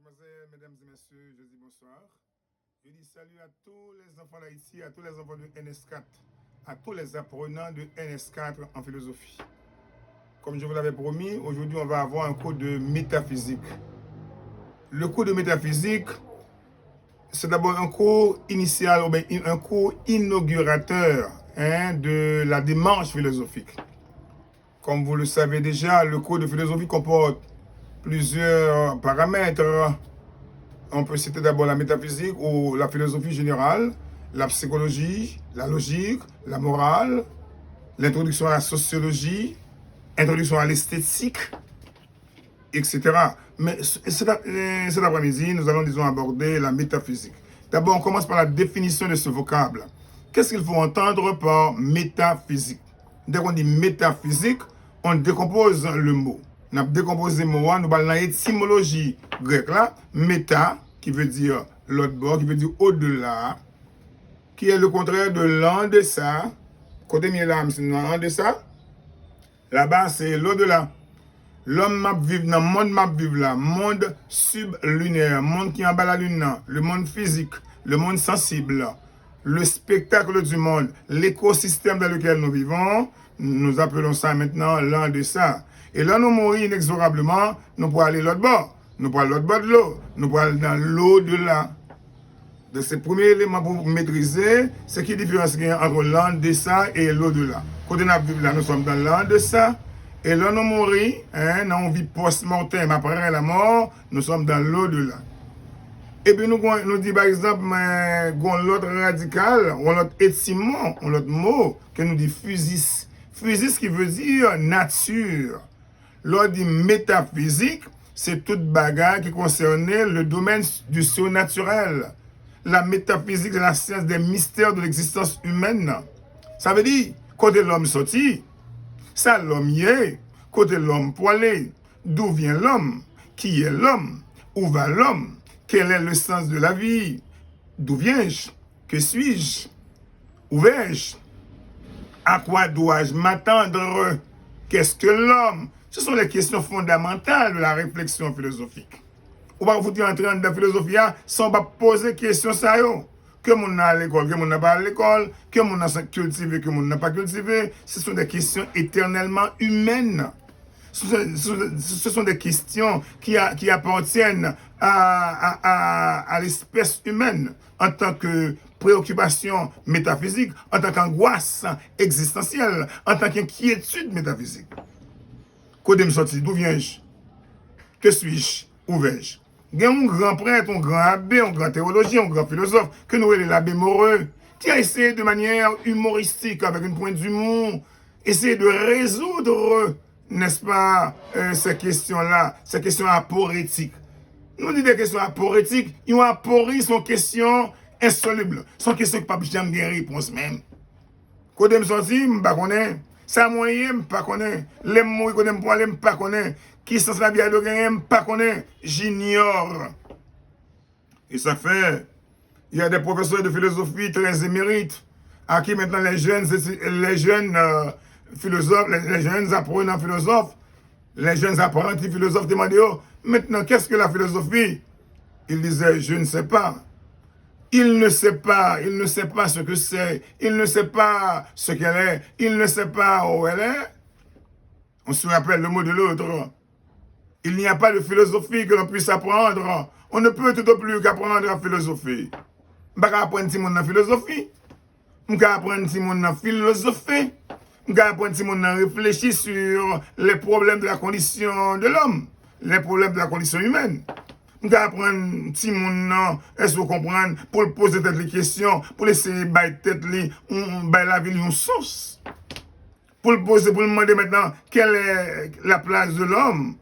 Mademoiselles, mesdames et messieurs, je dis bonsoir. Je dis salut à tous les enfants d'Haïti, à tous les enfants de NS4, à tous les apprenants de NS4 en philosophie. Comme je vous l'avais promis, aujourd'hui on va avoir un cours de métaphysique. Le cours de métaphysique, c'est d'abord un cours initial, ou bien un cours inaugurateur de la démarche philosophique. Comme vous le savez déjà, le cours de philosophie comporte plusieurs paramètres. On peut citer d'abord la métaphysique ou la philosophie générale, la psychologie, la logique, la morale, l'introduction à la sociologie, introduction à l'esthétique, etc. Mais cet après-midi, nous allons, disons, aborder la métaphysique. D'abord, on commence par la définition de ce vocable. Qu'est-ce qu'il faut entendre par métaphysique? Dès qu'on dit métaphysique, on décompose le mot. On a décomposé le mot, nous parlons de l'étymologie grecque là, méta, qui veut dire l'autre bord, qui veut dire au-delà, qui est le contraire de l'en deçà. Côté mieux là, c'est l'en deçà. Là-bas, c'est l'au-delà. L'homme m'a vivre dans le monde m'a vivre là, monde sublunaire, monde qui est en bas la lune, le monde physique, le monde sensible, le spectacle du monde, l'écosystème dans lequel nous vivons, nous appelons ça maintenant l'en deçà. Et là, nous mourons inexorablement, nous pouvons aller l'autre bord. Nous pouvons aller l'autre bord de l'eau. Nous pouvons aller dans l'au-delà. De ces premiers éléments pour maîtriser, ce qui est la différence entre l'en deçà et l'au-delà. Quand on a vu là, nous sommes dans l'en deçà. Et là, nous mourons, dans une vie post-mortem, après la mort, nous sommes dans l'au-delà. Et puis, nous disons par exemple, l'autre radical, ou l'autre étymon, ou l'autre mot, que nous dit physis. Physis qui veut dire nature. Lors dit métaphysique, c'est toute bagarre qui concernait le domaine du surnaturel. La métaphysique, c'est la science des mystères de l'existence humaine. Ça veut dire, côté l'homme sorti, ça l'homme y est, côté l'homme poilé, d'où vient l'homme, qui est l'homme, où va l'homme, quel est le sens de la vie, d'où viens-je, que suis-je, où vais-je, à quoi dois-je m'attendre, qu'est-ce que l'homme? Ce sont les questions fondamentales de la réflexion philosophique. On va vous dire entrer dans la philosophie sans pas poser question ça yo. Que mon a à l'école, que mon n'a pas à l'école, que mon a cultivé, que mon n'a pas cultivé. Ce sont des questions éternellement humaines. Ce sont des questions qui appartiennent à l'espèce humaine en tant que préoccupation métaphysique, en tant qu'angoisse existentielle, en tant qu'inquiétude métaphysique. Côté me sorti, d'où viens-je? Que suis-je? Où vais-je? Il y a un grand prêtre, un grand abbé, un grand théologien, un grand philosophe, que nous appelons l'abbé Moreux, qui a essayé de manière humoristique, avec une pointe d'humour, essayer de résoudre, n'est-ce pas, ces questions-là, ces questions aporétiques. Nous disons des questions aporétiques, ils ont aporie son question insoluble, son question qui n'a pas jamais de réponse même. Côté me sorti, je ne sais pas. Ça moyen, je ne sais pas. Les mots que je ne sais pas. Qui sont la vie à l'oreille, je ne sais pas. J'ignore. Et ça fait, il y a des professeurs de philosophie très émérites, à qui maintenant les jeunes philosophes, les jeunes apprenants philosophes, les jeunes apprentis philosophes demandaient, oh, maintenant, qu'est-ce que la philosophie? Ils disaient, je ne sais pas. Il ne sait pas ce que c'est, il ne sait pas ce qu'elle est, il ne sait pas où elle est. On se rappelle le mot de l'autre. Il n'y a pas de philosophie que l'on puisse apprendre. On ne peut tout au plus qu'apprendre la philosophie. Je ne peux pas apprendre si mon philosophie. Je ne peux pas apprendre si mon philosophie. Je ne peux pas apprendre si mon réfléchir sur les problèmes de la condition de l'homme, les problèmes de la condition humaine. On peut apprendre si mon nom, est-ce que vous comprenez, pour le poser tête les questions, pour essayer de bailler tête la vie une source. Pour le poser, pour le demander maintenant quelle est la place de l'homme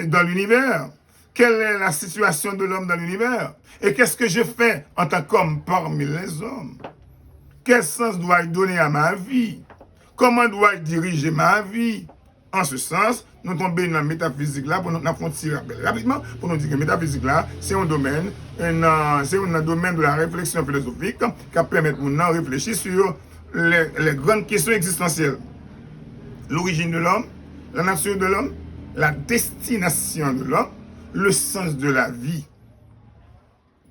dans l'univers, quelle est la situation de l'homme dans l'univers, et qu'est-ce que je fais en tant qu'homme parmi les hommes. Quel sens dois-je donner à ma vie? Comment dois-je diriger ma vie? En ce sens, nous tombons dans la métaphysique là pour nous tirer rapidement pour nous dire que la métaphysique là, c'est un domaine, de la réflexion philosophique qui permet de nous réfléchir sur les grandes questions existentielles. L'origine de l'homme, la nature de l'homme, la destination de l'homme, le sens de la vie.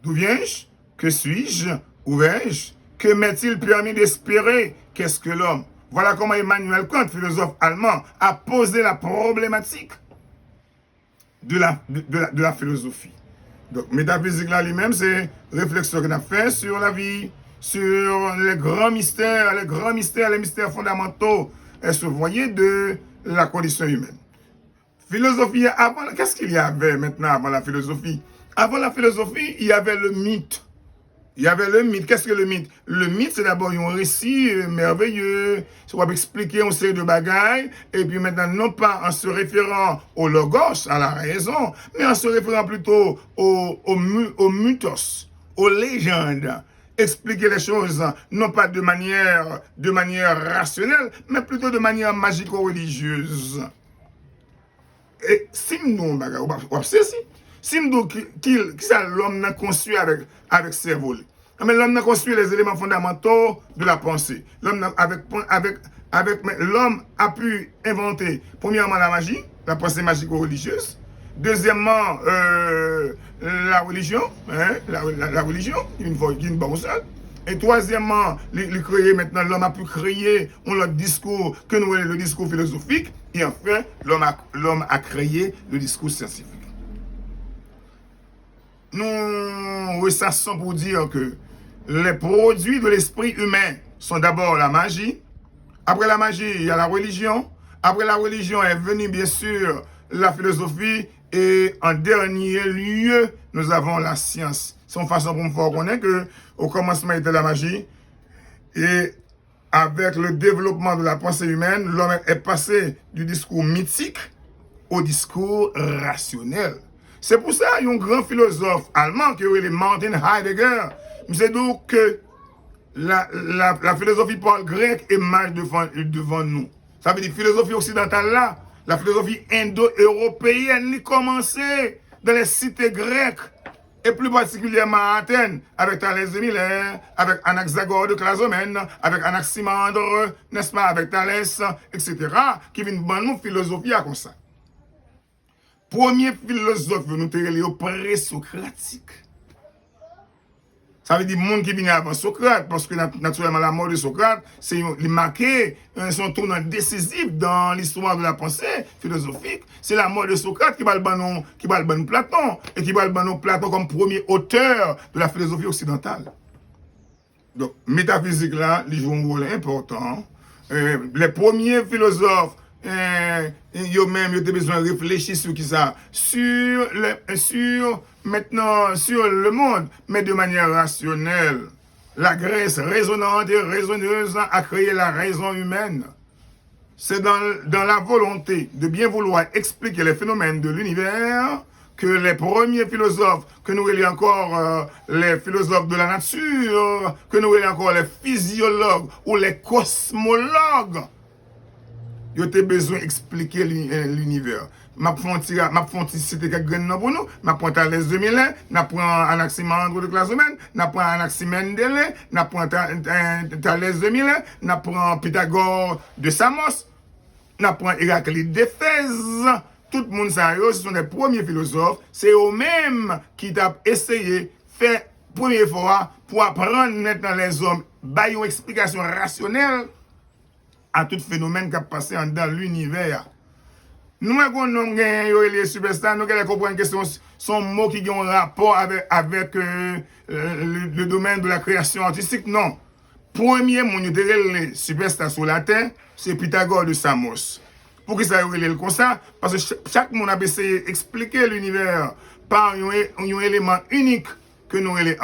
D'où viens-je? Que suis-je? Où vais-je? Que m'est-il permis d'espérer? Qu'est-ce que l'homme? Voilà comment Emmanuel Kant, philosophe allemand, a posé la problématique de la philosophie. Donc, métaphysique là lui-même, c'est réflexion qu'on a fait sur la vie, sur les grands mystères, les mystères fondamentaux, et se voyez de la condition humaine. Philosophie, avant, qu'est-ce qu'il y avait maintenant avant la philosophie? Avant la philosophie, il y avait le mythe. Il y avait le mythe. Qu'est-ce que le mythe? Le mythe, c'est d'abord un récit merveilleux. Ça va expliquer une série de bagailles. Et puis maintenant, non pas en se référant au logos, à la raison, mais en se référant plutôt au mythos, aux légendes. Expliquer les choses, non pas de manière rationnelle, mais plutôt de manière magico-religieuse. Et si nous, si nous, qui ça l'homme n'a construit avec cerveau. Mais l'homme n'a construit les éléments fondamentaux de la pensée. L'homme a pu inventer, premièrement, la magie, la pensée magico-religieuse. Deuxièmement, la religion, la religion, une bonne seule. Et troisièmement, l'homme a pu créer un autre discours que nous le discours philosophique. Et enfin, l'homme a créé le discours scientifique. Nous ressassons pour dire que les produits de l'esprit humain sont d'abord la magie. Après la magie, il y a la religion. Après la religion est venue bien sûr la philosophie. Et en dernier lieu, nous avons la science. C'est une façon pour nous faire connaître qu'au commencement était la magie. Et avec le développement de la pensée humaine, l'homme est passé du discours mythique au discours rationnel. C'est pour ça qu'il y a un grand philosophe allemand qui est Martin Heidegger. C'est donc que la philosophie parle grec et marche devant nous. Ça veut dire philosophie occidentale là. La philosophie indo-européenne a commencé dans les cités grecques, et plus particulièrement à Athènes, avec Thalès de Milet, avec Anaxagore de Clazomène, avec Anaximandre, n'est-ce pas, avec Thalès, etc., qui viennent de nous philosophie à comme ça. Premier philosophe, nous avons pré-socratique. Ça veut dire le monde qui vient avant Socrate, parce que naturellement la mort de Socrate, c'est marqué son tournant décisif dans l'histoire de la pensée philosophique. C'est la mort de Socrate qui va le ban Platon, et qui va le ban Platon comme premier auteur de la philosophie occidentale. Donc, métaphysique là, il joue un rôle important. Les premiers philosophes, ils ont besoin de réfléchir sur qui ça, sur le monde, mais de manière rationnelle. La Grèce raisonnante et raisonneuse a créé la raison humaine. C'est dans la volonté de bien vouloir expliquer les phénomènes de l'univers que les premiers philosophes, que nous relions encore les philosophes de la nature, que nous relions encore les physiologues ou les cosmologues, ils ont besoin d'expliquer l'univers. Ma fonti cité quelques graines pour nous, ma prend Thalès de Milet, na prend Anaximandre de Clazomène, na prend Anaximandre, na prend Thalès de Milet, na prend Pythagore de Samos, na prend Héraclite d'Éphèse. Tout le monde ça, ce sont les premiers philosophes, c'est eux-mêmes qui ont essayé faire première fois pour apprendre maintenant les hommes, bailler une explication rationnelle à tout phénomène qui a passé dans l'univers. Nous avons les superstars, nous allons comprendre que son mot qui ont un rapport avec le domaine de la création artistique. Non. Premier mot, les superstars sur la terre, c'est Pythagore de Samos. Pour que ça relève comme ça, parce que chaque monde a essayé d'expliquer l'univers par un élément unique que nous allons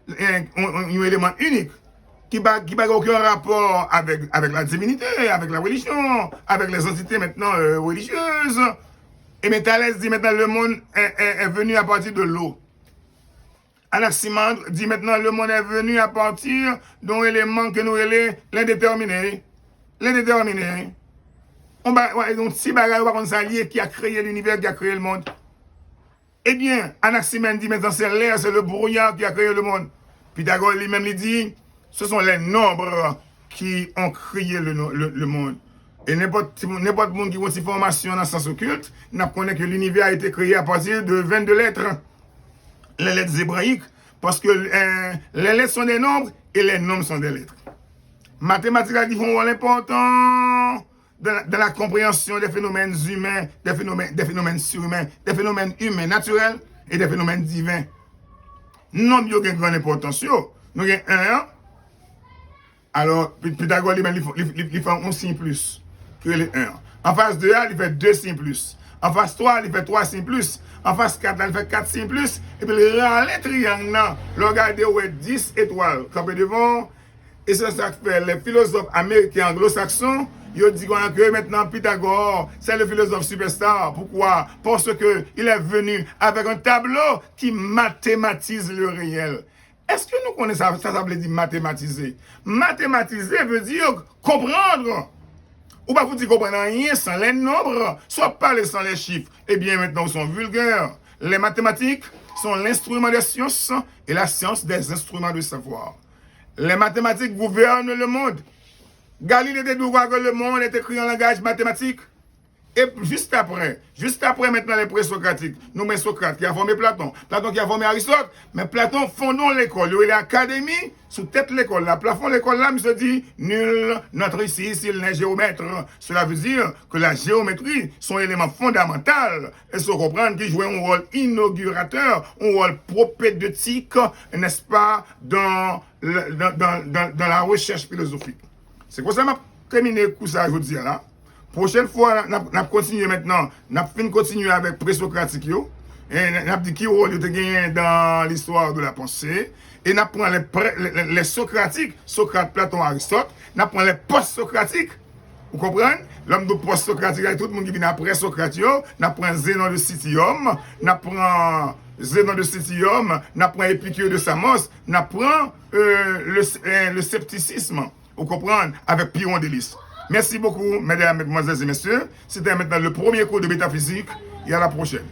un élément unique qui n'a aucun rapport avec la divinité, avec la religion, avec les entités maintenant religieuses. Et mais Thalès dit maintenant le monde est venu à partir de l'eau. Anaximandre dit maintenant le monde est venu à partir d'un élément que nous relèvons l'indéterminé. L'indéterminé. Donc, si bagaille on ça lié qui a créé l'univers, qui a créé le monde. Eh bien, Anaximandre dit maintenant c'est l'air, c'est le brouillard qui a créé le monde. Pythagore lui-même lui dit ce sont les nombres qui ont créé le monde. Et n'importe monde qui a une formation dans le sens occulte, nous connaissons que l'univers a été créé à partir de 22 lettres. Les lettres hébraïques, parce que les lettres sont des nombres et les nombres sont des lettres. Mathématiques qui font un rôle important dans la compréhension des phénomènes humains, des phénomènes surhumains, des phénomènes humains naturels et des phénomènes divins. Non, il y a une grande importance. Nous avons un. Alors, Pythagore, il fait un signe plus que le 1. En face de A, il fait 2 signes plus. En face 3, il fait 3 signes plus. En face 4, il fait 4 signes plus. Et puis, il rend les triangles. Regardez où est 10 étoiles. Campé devant. Et c'est ça que fait les philosophes américains anglo-saxons. Ils disent que maintenant Pythagore, c'est le philosophe superstar. Pourquoi? Parce qu'il est venu avec un tableau qui mathématise le réel. Est-ce que nous connaissons ça? Ça veut dire mathématiser. Mathématiser veut dire comprendre. Ou pas vous dire comprendre rien sans les nombres, soit parler sans les chiffres. Eh bien, maintenant, ils sont vulgaires. Les mathématiques sont l'instrument des sciences et la science des instruments de savoir. Les mathématiques gouvernent le monde. Galilée découvre que le monde est écrit en langage mathématique. Et juste après maintenant les présocratiques, nous mettons Socrate qui a formé Platon, Platon qui a formé Aristote, mais Platon fondant l'école, il y a l'académie, sous tête l'école, là, plafond l'école là, il se dit, nul n'entre ici s'il n'est géomètre. Cela veut dire que la géométrie, son élément fondamental, et se comprendre qu'il joue un rôle inaugurateur, un rôle propédeutique, n'est-ce pas, dans la recherche philosophique. C'est pour ça que je terminé le coup ça aujourd'hui là. Prochaine fois, nous continuons maintenant, nous continuer avec présocratique, et nous dit qui rôle il gagné dans l'histoire de la pensée, et nous prenons les socratiques, Socrate, Platon, Aristote, nous prenons les post-socratiques, vous comprenez? L'homme de post-socratique, tout le monde qui vient après Socrate, nous prenons Zénon de Citium, nous prenons Zénon de Citium, nous prenons Épicure de Samos, nous prenons le scepticisme, vous comprenez, avec Pyrrhon d'Hélice. Merci beaucoup, mesdames, mesdemoiselles et messieurs. C'était maintenant le premier cours de métaphysique et à la prochaine.